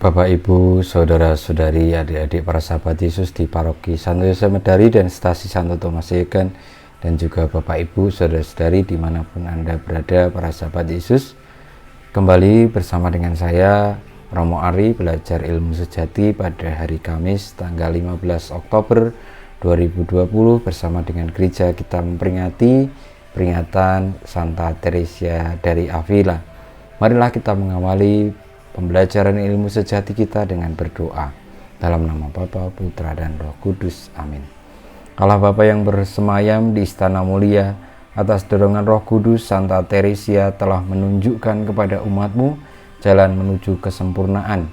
Bapak, Ibu, Saudara-saudari, adik-adik para sahabat Yesus di Paroki Santo Yosef Medari dan Stasi Santo Thomas Yegan, dan juga Bapak, Ibu, Saudara-saudari dimanapun Anda berada, para sahabat Yesus. Kembali bersama dengan saya, Romo Ari, belajar ilmu sejati pada hari Kamis tanggal 15 Oktober 2020 bersama dengan gereja kita memperingati peringatan Santa Teresia dari Avila. Marilah kita mengawali pembelajaran ilmu sejati kita dengan berdoa dalam nama Bapa, Putra, dan Roh Kudus. Amin. Allah Bapa yang bersemayam di istana mulia, atas dorongan Roh Kudus, Santa Teresia telah menunjukkan kepada umat-Mu jalan menuju kesempurnaan.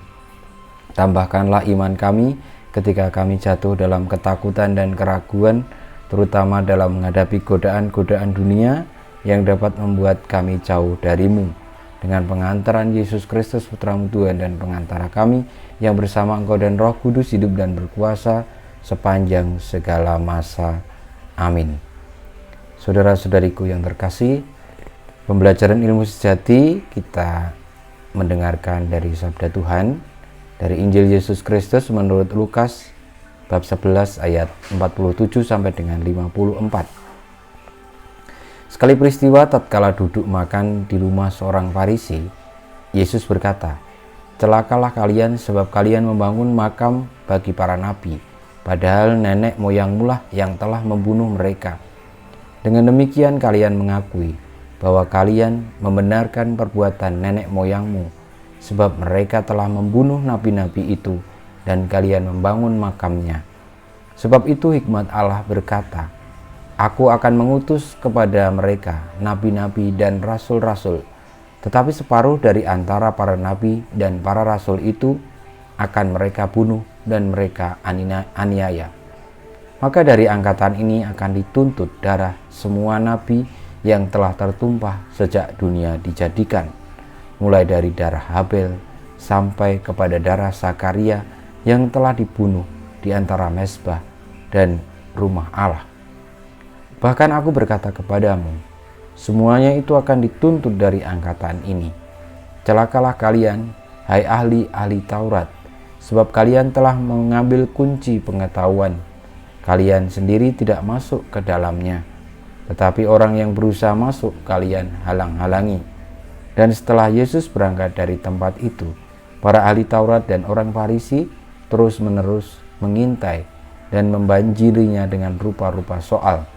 Tambahkanlah iman kami ketika kami jatuh dalam ketakutan dan keraguan, terutama dalam menghadapi godaan-godaan dunia yang dapat membuat kami jauh dari-Mu. Dengan pengantaran Yesus Kristus Putra-Mu Tuhan dan pengantara kami yang bersama Engkau dan Roh Kudus hidup dan berkuasa sepanjang segala masa. Amin. Saudara-saudariku yang terkasih, pembelajaran ilmu sejati kita mendengarkan dari sabda Tuhan dari Injil Yesus Kristus menurut Lukas bab 11 ayat 47 sampai dengan 54. Sekali peristiwa tatkala duduk makan di rumah seorang Farisi, Yesus berkata, "Celakalah kalian sebab kalian membangun makam bagi para nabi, padahal nenek moyangmu lah yang telah membunuh mereka. Dengan demikian kalian mengakui bahwa kalian membenarkan perbuatan nenek moyangmu, sebab mereka telah membunuh nabi-nabi itu dan kalian membangun makamnya. Sebab itu hikmat Allah berkata, Aku akan mengutus kepada mereka nabi-nabi dan rasul-rasul, tetapi separuh dari antara para nabi dan para rasul itu akan mereka bunuh dan mereka aniaya. Maka dari angkatan ini akan dituntut darah semua nabi yang telah tertumpah sejak dunia dijadikan, mulai dari darah Habel sampai kepada darah Zakaria yang telah dibunuh di antara mezbah dan rumah Allah. Bahkan aku berkata kepadamu, semuanya itu akan dituntut dari angkatan ini. Celakalah kalian, hai ahli-ahli Taurat, sebab kalian telah mengambil kunci pengetahuan. Kalian sendiri tidak masuk ke dalamnya, tetapi orang yang berusaha masuk kalian halang-halangi." Dan setelah Yesus berangkat dari tempat itu, para ahli Taurat dan orang Farisi terus-menerus mengintai dan membanjirinya dengan rupa-rupa soal.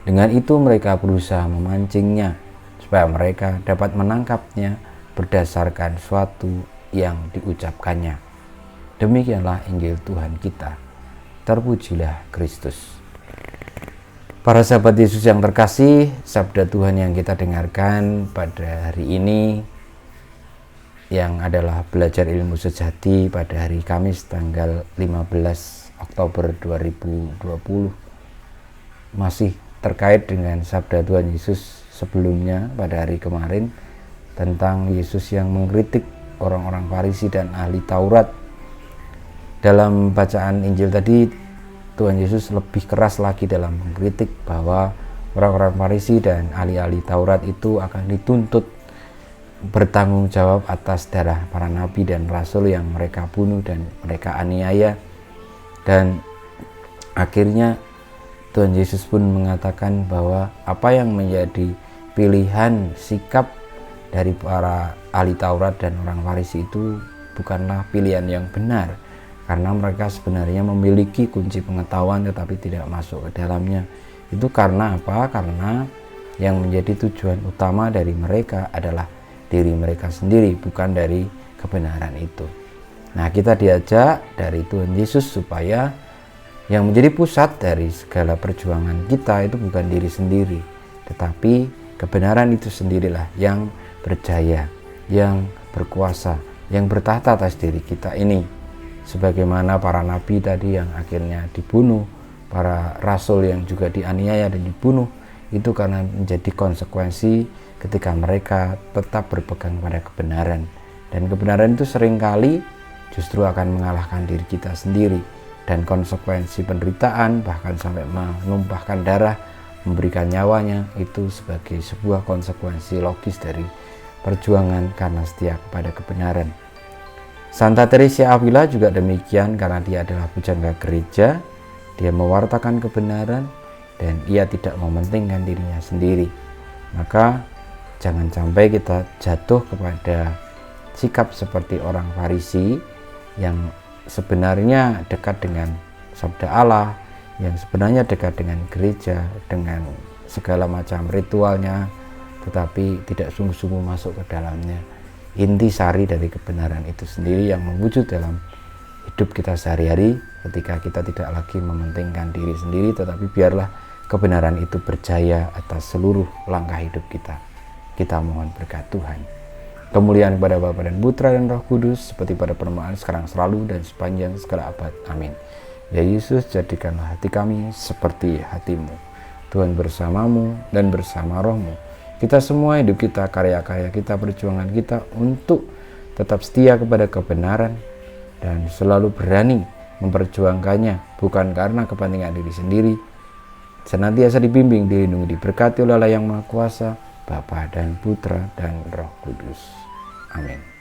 Dengan itu mereka berusaha memancingnya supaya mereka dapat menangkapnya berdasarkan suatu yang diucapkannya. Demikianlah Injil Tuhan kita. Terpujilah Kristus. Para sahabat Yesus yang terkasih, sabda Tuhan yang kita dengarkan pada hari ini yang adalah belajar ilmu sejati pada hari Kamis tanggal 15 Oktober 2020 masih terkait dengan sabda Tuhan Yesus sebelumnya pada hari kemarin tentang Yesus yang mengkritik orang-orang Farisi dan ahli Taurat. Dalam bacaan Injil tadi, Tuhan Yesus lebih keras lagi dalam mengkritik bahwa orang-orang Farisi dan ahli-ahli Taurat itu akan dituntut bertanggung jawab atas darah para nabi dan rasul yang mereka bunuh dan mereka aniaya. Dan akhirnya Tuhan Yesus pun mengatakan bahwa apa yang menjadi pilihan sikap dari para ahli Taurat dan orang Farisi itu bukanlah pilihan yang benar, karena mereka sebenarnya memiliki kunci pengetahuan tetapi tidak masuk ke dalamnya. Itu karena apa? Karena yang menjadi tujuan utama dari mereka adalah diri mereka sendiri, bukan dari kebenaran itu. Nah, kita diajak dari Tuhan Yesus supaya yang menjadi pusat dari segala perjuangan kita itu bukan diri sendiri, tetapi kebenaran itu sendirilah yang berjaya, yang berkuasa, yang bertahta atas diri kita ini. Sebagaimana para nabi tadi yang akhirnya dibunuh, para rasul yang juga dianiaya dan dibunuh, itu karena menjadi konsekuensi ketika mereka tetap berpegang pada kebenaran. Dan kebenaran itu seringkali justru akan mengalahkan diri kita sendiri. Dan konsekuensi penderitaan, bahkan sampai menumpahkan darah, memberikan nyawanya, itu sebagai sebuah konsekuensi logis dari perjuangan karena setia kepada kebenaran. Santa Teresa Avila juga demikian, karena dia adalah pujangga gereja. Dia mewartakan kebenaran dan ia tidak mementingkan dirinya sendiri. Maka jangan sampai kita jatuh kepada sikap seperti orang Farisi yang sebenarnya dekat dengan sabda Allah, yang sebenarnya dekat dengan gereja, dengan segala macam ritualnya, tetapi tidak sungguh-sungguh masuk ke dalamnya. Inti sari dari kebenaran itu sendiri yang mewujud dalam hidup kita sehari-hari, ketika kita tidak lagi mementingkan diri sendiri, tetapi biarlah kebenaran itu berjaya atas seluruh langkah hidup kita. Kita mohon berkat Tuhan. Kemuliaan kepada Bapa dan Putra dan Roh Kudus, seperti pada permulaan, sekarang, selalu, dan sepanjang segala abad. Amin. Ya Yesus, jadikanlah hati kami seperti hati-Mu. Tuhan bersamamu dan bersama rohmu. Kita semua, hidup kita, karya-karya kita, perjuangan kita untuk tetap setia kepada kebenaran dan selalu berani memperjuangkannya, bukan karena kepentingan diri sendiri. Senantiasa dibimbing, dilindungi, diberkati oleh Allah yang Maha Kuasa, Bapa dan Putra dan Roh Kudus. Amin.